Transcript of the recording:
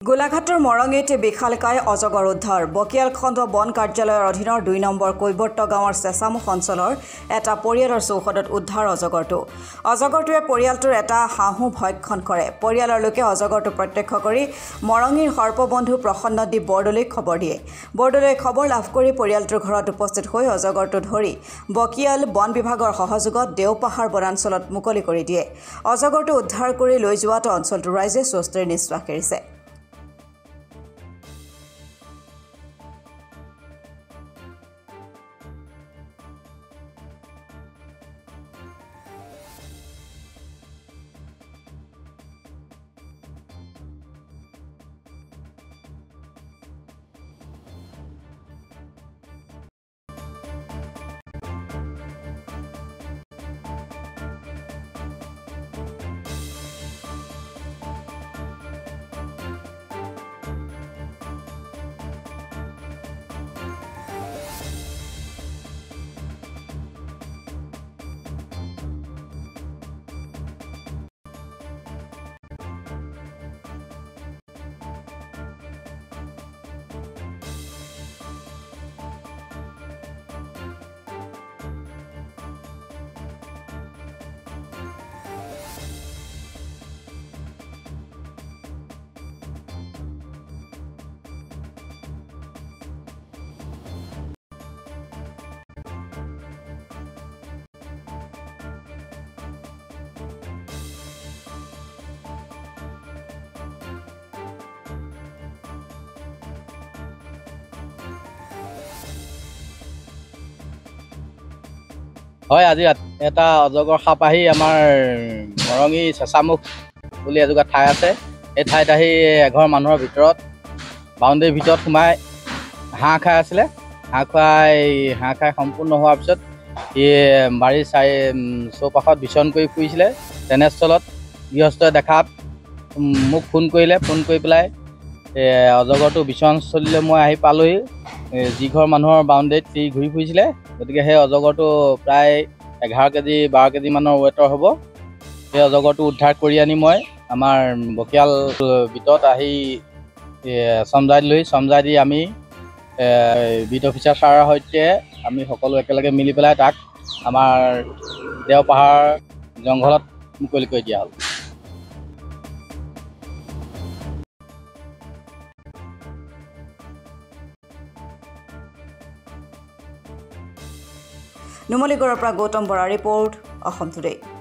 গোলাঘাটৰ মৰঙীত বিশালকায় অজগৰ উদ্ধাৰ বকিয়াল খণ্ড বন কাৰ্যালয়ৰ অধীনৰ 2 নম্বৰ কৈবৰ্ত গাঁৱৰ চেচামুখ অঞ্চলৰ এটা পৰিয়ালৰ চৌহদত উদ্ধাৰ অজগৰটোৱে পৰিয়ালটোৰ এটা হাঁহু ভক্ষণ কৰে পৰিয়ালৰ লোকে অজগৰটো প্ৰত্যক্ষ কৰি মৰঙীৰ সৰ্পবন্ধু প্ৰসন্নদ্বীপ বৰদলৈক খবৰ দিয়ে বৰদলৈয়ে খবৰ লাভ কৰি পৰিয়ালটোৰ ঘৰত উপস্থিত হৈ অজগৰটো ধৰি বকিয়াল বন বিভাগৰ সহযোগত দেওপাহাৰ বনাঞ্চলত মুকলি কৰি দিয়ে অজগৰটো উদ্ধাৰ কৰি লৈ যোৱাটো অঞ্চলটোৰ ৰাইজে স্বস্তিৰ নিশ্বাস এৰিছে হয় আজি এটা অজগৰ সাপ আহি আমাৰ মৰঙী চেচামুখ বুলি এজোগা ঠাই আছে এই ঠাইত আহি এঘৰ মানুহৰ ভিতৰত বাউণ্ডেৰীৰ ভিতৰত সোমাই হাঁহ খাই আছিলে হাঁহ খাই সম্পূৰ্ণ হোৱাৰ পিছত বাৰীৰ চৌপাশত বিচৰণ কৰি ফুৰিছিলে তেনেস্থলত গৃহস্থই দেখাত মোক ফোন কৰি পেলাই অজগৰটো বিচৰণস্থলীলৈ মই আহি পালোহি যিঘৰ মানুহৰ বাউণ্ডেৰীত সি ঘূৰি ফুৰিছিলে গতিকে সেই অজগৰটো প্ৰায় 11 কেজি 12 কেজি মানৰ ৱেটৰ হ'ব সেই অজগৰটো উদ্ধাৰ কৰি আনি মই আমাৰ বকিয়াল বিটত আহি চমজাই দি আমি বিট অফিচাৰ ছাৰৰ সৈতে আমি সকলো একেলগে মিলি পেলাই তাক আমাৰ দেওপাহাৰ জংঘলত মুকলি কৰি দিয়া হ'ল নুমলীগড়ৰ পৰা গৌতম বৰা ৰিপৰ্ট অসম টুডে